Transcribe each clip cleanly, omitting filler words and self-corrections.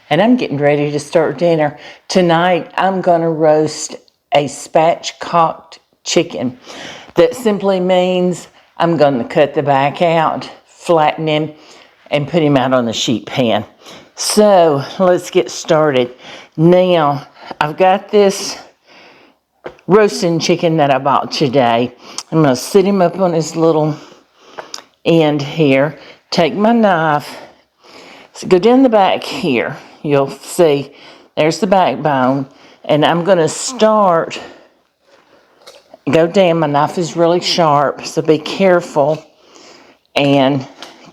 and I'm getting ready to start dinner. Tonight, I'm going to roast a spatchcocked chicken. That simply means I'm going to cut the back out, flatten him, and put him out on the sheet pan. So, let's get started. Now, I've got this roasting chicken that I bought today. I'm going to sit him up on his little end here, take my knife, so go down the back here. You'll see there's the backbone, and I'm going to start, go down. My knife is really sharp, so be careful and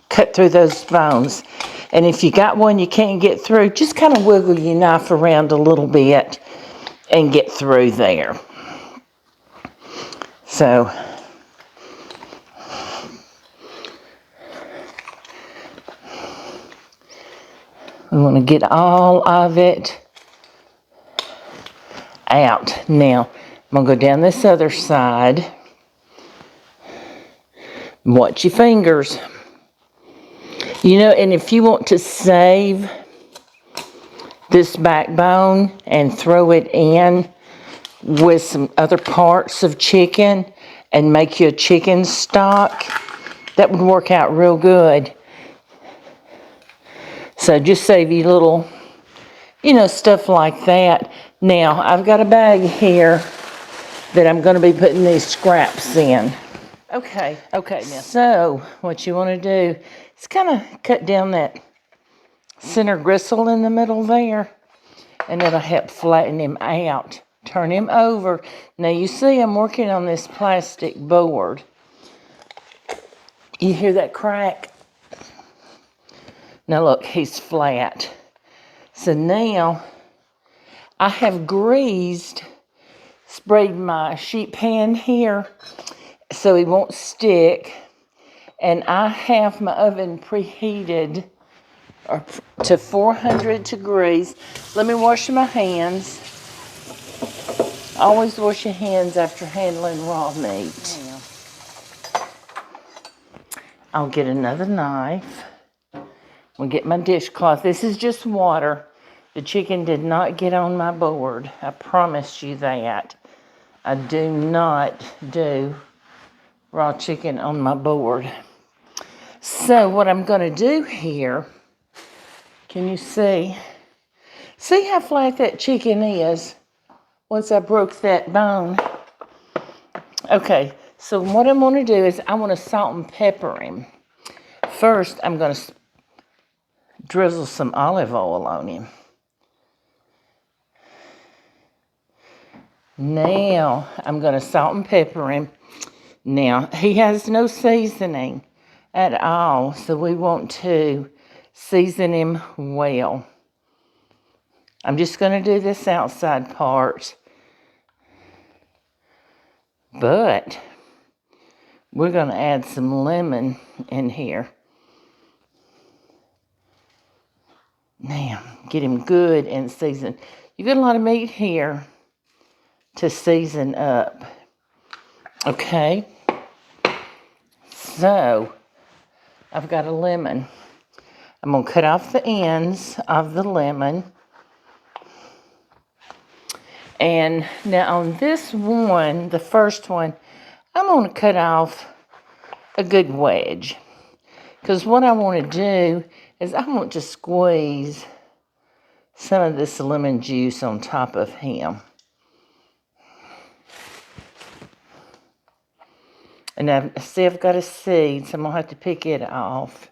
cut through those bones. And if you got one you can't get through, just kind of wiggle your knife around a little bit and get through there. So we want to get all of it out. Now, I'm going to go down this other side. Watch your fingers. You know, and if you want to save this backbone and throw it in with some other parts of chicken and make you a chicken stock, that would work out real good. So just save you little, stuff like that. Now, I've got a bag here that I'm going to be putting these scraps in. Okay, now. So, what you want to do is kind of cut down that center gristle in the middle there, and it'll help flatten him out. Turn him over. Now, you see I'm working on this plastic board. You hear that crack? Now, look, he's flat. So now, I have sprayed my sheet pan here so he won't stick. And I have my oven preheated to 400 degrees. Let me wash my hands. Always wash your hands after handling raw meat. I'll get another knife. We'll get my dishcloth. This is just water. The chicken did not get on my board. I promise you that. I do not do raw chicken on my board. So what I'm going to do here, can you see? See how flat that chicken is once I broke that bone? Okay, so what I'm going to do is I want to salt and pepper him. First, I'm going to drizzle some olive oil on him. Now, I'm going to salt and pepper him. Now, he has no seasoning at all, so we want to season him well. I'm just going to do this outside part, but we're going to add some lemon in here. Now, get him good and seasoned. You got a lot of meat here to season up. Okay, so I've got a lemon. I'm going to cut off the ends of the lemon. And now on this one, the first one, I'm going to cut off a good wedge. Because what I want to do is I want to squeeze some of this lemon juice on top of him. And I've got a seed, so I'm going to have to pick it off.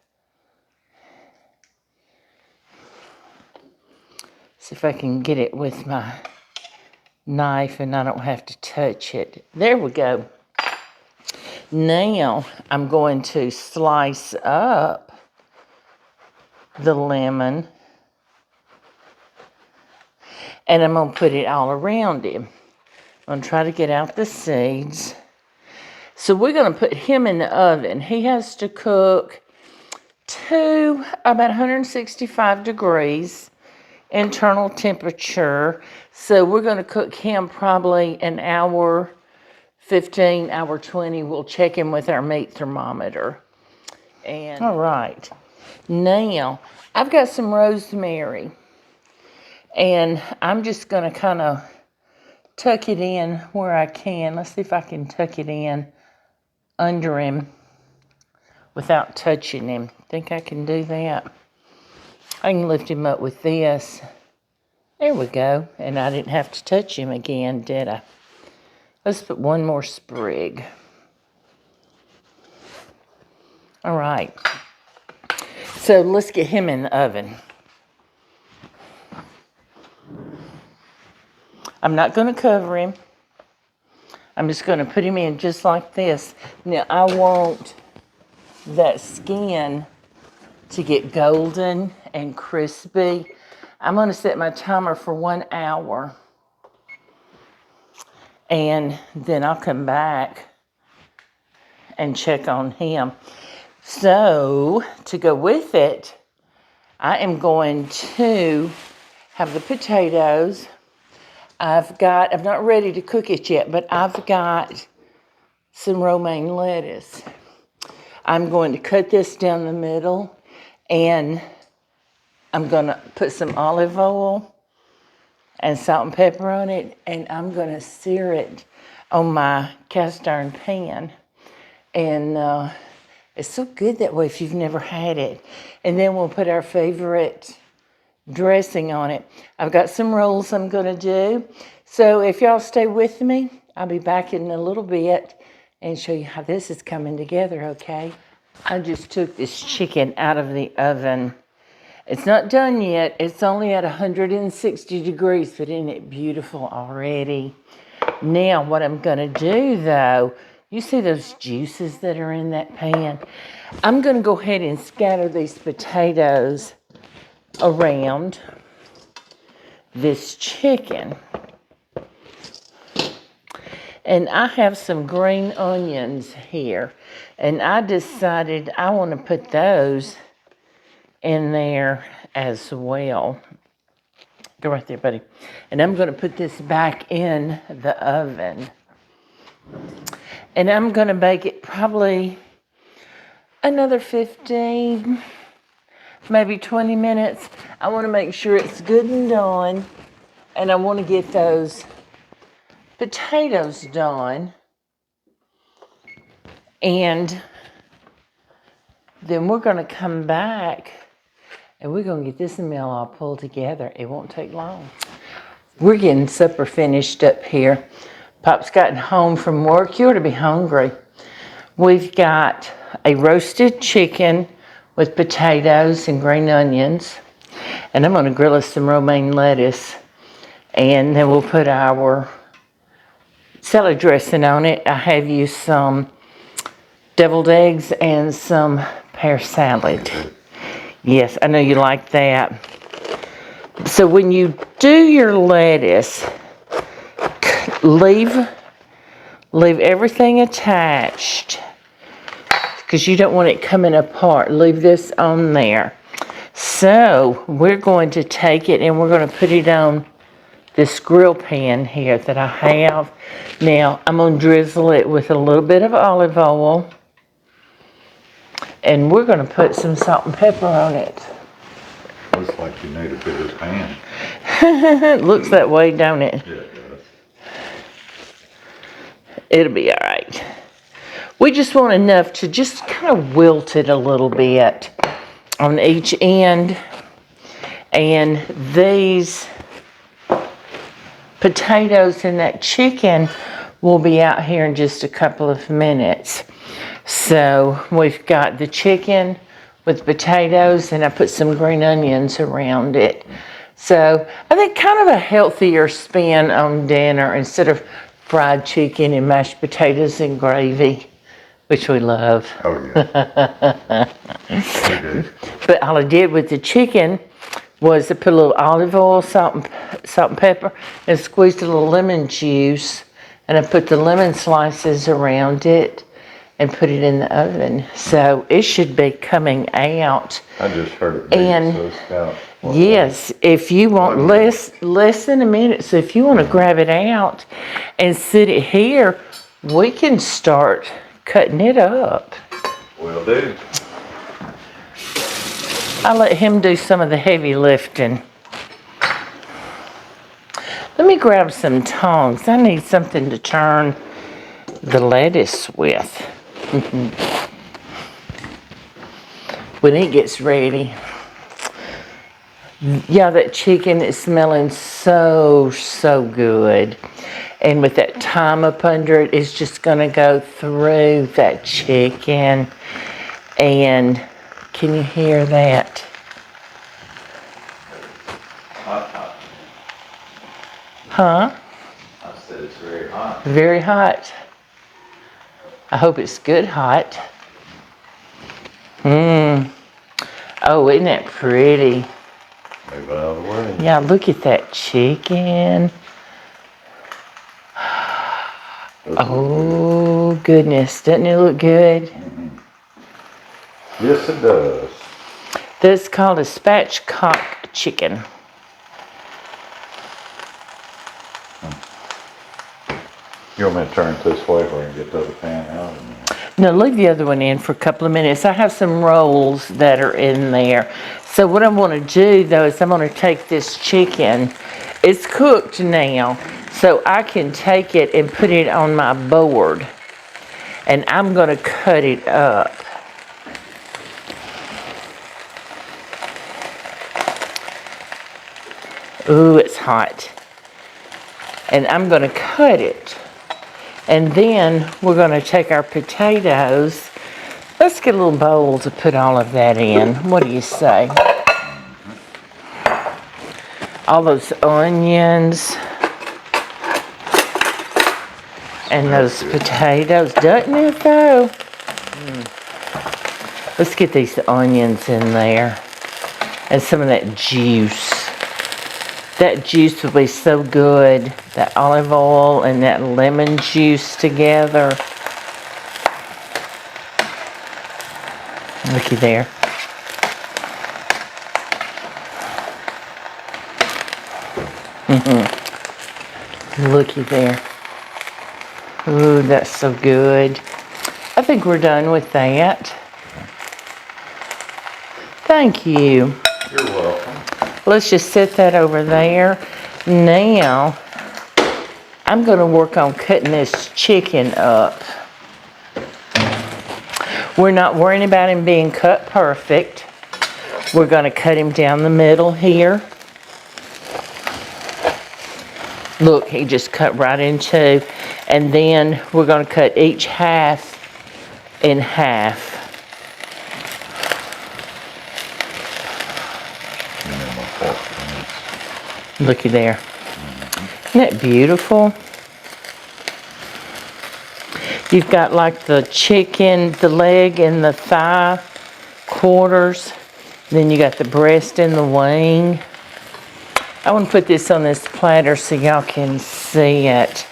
See if I can get it with my knife and I don't have to touch it. There we go. Now I'm going to slice up the lemon and I'm going to put it all around him. I'm going to try to get out the seeds. So we're going to put him in the oven. He has to cook to about 165 degrees internal temperature. So we're going to cook him probably an hour 15, hour 20. We'll check him with our meat thermometer. And all right. Now, I've got some rosemary. And I'm just going to kind of tuck it in where I can. Let's see if I can tuck it in under him without touching him. Think I can do that? I can lift him up with this. There we go. And I didn't have to touch him again, did I? Let's put one more sprig. All right. So let's get him in the oven. I'm not going to cover him. I'm just going to put him in just like this. Now, I want that skin to get golden and crispy. I'm going to set my timer for 1 hour. And then I'll come back and check on him. So, to go with it, I am going to have the potatoes. I'm not ready to cook it yet, but I've got some romaine lettuce. I'm going to cut this down the middle, and I'm going to put some olive oil and salt and pepper on it, and I'm going to sear it on my cast iron pan. And it's so good that way if you've never had it. And then we'll put our favorite dressing on it. I've got some rolls I'm going to do. So if y'all stay with me, I'll be back in a little bit and show you how this is coming together, okay? I just took this chicken out of the oven. It's not done yet. It's only at 160 degrees, but isn't it beautiful already? Now, what I'm going to do, though, you see those juices that are in that pan? I'm going to go ahead and scatter these potatoes around this chicken. And I have some green onions here. And I decided I want to put those in there as well. Go right there, buddy. And I'm going to put this back in the oven. And I'm going to bake it probably another 15, maybe 20 minutes. I want to make sure it's good and done. And I want to get those potatoes done. And then we're going to come back and we're going to get this meal all pulled together. It won't take long. We're getting supper finished up here. Pop's gotten home from work. You ought to be hungry. We've got a roasted chicken with potatoes and green onions. And I'm going to grill us some romaine lettuce. And then we'll put our salad dressing on it. I have used some deviled eggs and some pear salad. Yes, I know you like that. So when you do your lettuce, leave everything attached because you don't want it coming apart. Leave this on there. So we're going to take it and we're going to put it on this grill pan here that I have. Now I'm going to drizzle it with a little bit of olive oil. And we're going to put some salt and pepper on it. Looks like you need a bigger pan. It looks that way, don't it? Yeah, it does. It'll be all right. We just want enough to just kind of wilt it a little bit on each end. And these potatoes and that chicken will be out here in just a couple of minutes. So we've got the chicken with potatoes and I put some green onions around it. So I think kind of a healthier spin on dinner instead of fried chicken and mashed potatoes and gravy, which we love. Oh, yeah. We do. But all I did with the chicken was I put a little olive oil, salt and pepper, and squeezed a little lemon juice. And I put the lemon slices around it and put it in the oven. So it should be coming out. I just heard it. And so it's out. yes, if you want less than a minute, so if you want to grab it out and sit it here, we can start cutting it up. Will do. I'll let him do some of the heavy lifting. Let me grab some tongs. I need something to turn the lettuce with. When it gets ready. Yeah, that chicken is smelling so good. And with that thyme up under it, it's just gonna go through that chicken. And can you hear that? Huh? I said it's very hot. Very hot. I hope it's good hot. Oh, isn't that pretty? Move it out of the way. Yeah, look at that chicken. Oh, goodness. Doesn't it look good? Yes, it does. That's called a spatchcock chicken. You want me to turn it this way where I can get the other pan out? No, leave the other one in for a couple of minutes. I have some rolls that are in there. So what I'm going to do, though, is I'm going to take this chicken. It's cooked now, so I can take it and put it on my board. And I'm going to cut it up. Ooh, it's hot. And I'm going to cut it. And then we're going to take our potatoes. Let's get a little bowl to put all of that in. What do you say? All those onions and those potatoes. Doesn't it though? Let's get these onions in there. And some of that juice. That juice will be so good. That olive oil and that lemon juice together. Looky there. Looky there. Ooh, that's so good. I think we're done with that. Thank you. You're welcome. Let's just set that over there. Now, I'm going to work on cutting this chicken up. We're not worrying about him being cut perfect. We're going to cut him down the middle here. Look, he just cut right in two. And then we're going to cut each half in half. Looky there. Isn't that beautiful? You've got like the chicken, the leg and the thigh quarters. Then you got the breast and the wing. I want to put this on this platter so y'all can see it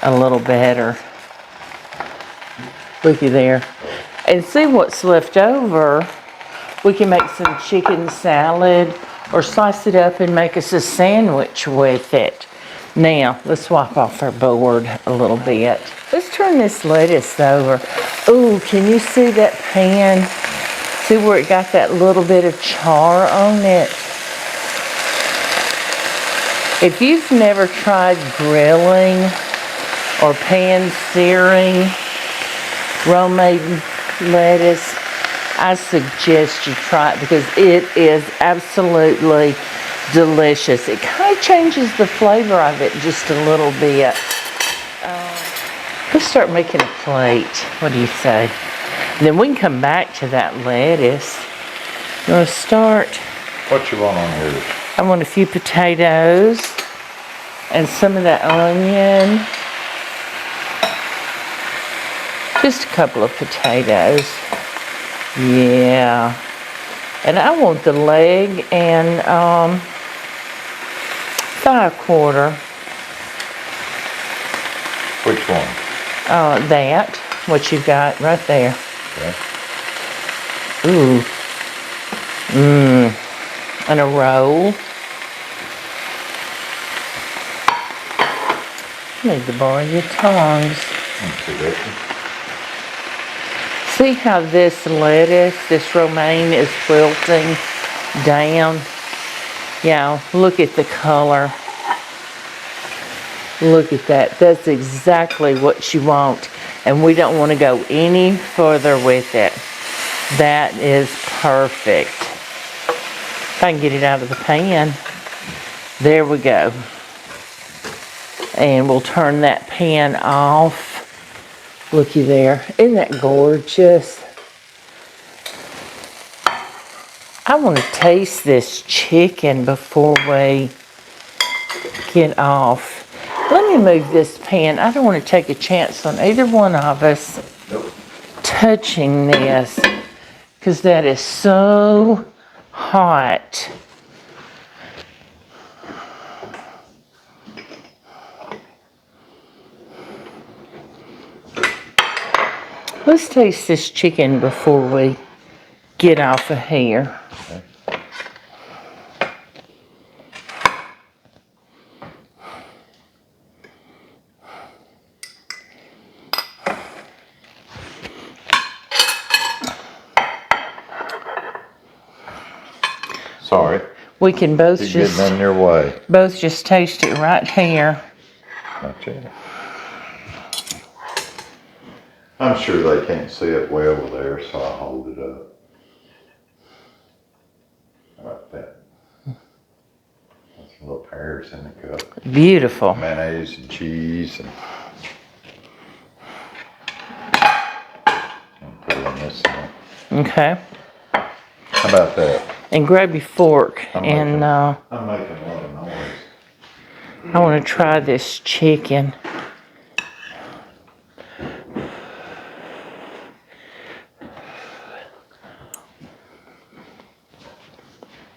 a little better. Looky there. And see what's left over. We can make some chicken salad or slice it up and make us a sandwich with it. Now, let's wipe off our board a little bit. Let's turn this lettuce over. Ooh, can you see that pan? See where it got that little bit of char on it? If you've never tried grilling or pan searing romaine lettuce, I suggest you try it because it is absolutely delicious. It kind of changes the flavor of it just a little bit. Let's start making a plate. What do you say? Then we can come back to that lettuce. You want to start? What you want on yours? I want a few potatoes and some of that onion. Just a couple of potatoes. Yeah. And I want the leg and thigh quarter. Which one? That. What you got right there. Okay. Ooh. And a roll. I need to borrow your tongs. See how this lettuce, this romaine is wilting down? Yeah, look at the color. Look at that. That's exactly what you want. And we don't want to go any further with it. That is perfect. If I can get it out of the pan. There we go. And we'll turn that pan off. Looky there. Isn't that gorgeous? I want to taste this chicken before we get off. Let me move this pan. I don't want to take a chance on either one of us touching this because that is so hot. Let's taste this chicken before we get off of here. Okay. Sorry. We can both You're just getting in your way. both just taste it right here. Not yet. I'm sure they can't see it way over there, so I'll hold it up. Like that. That's some little pears in the cup. Beautiful. Mayonnaise and cheese and put on this one. Okay. How about that? And grab your fork I'm and making a lot of noise. I want to try this chicken.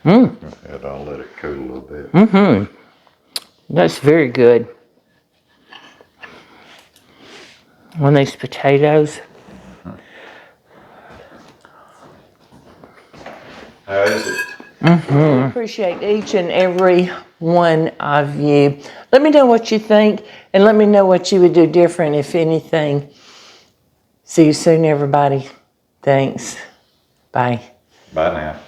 And I'll let it cool a little bit. That's very good. On these potatoes. How is it? I appreciate each and every one of you. Let me know what you think and let me know what you would do different, if anything. See you soon, everybody. Thanks. Bye. Bye now.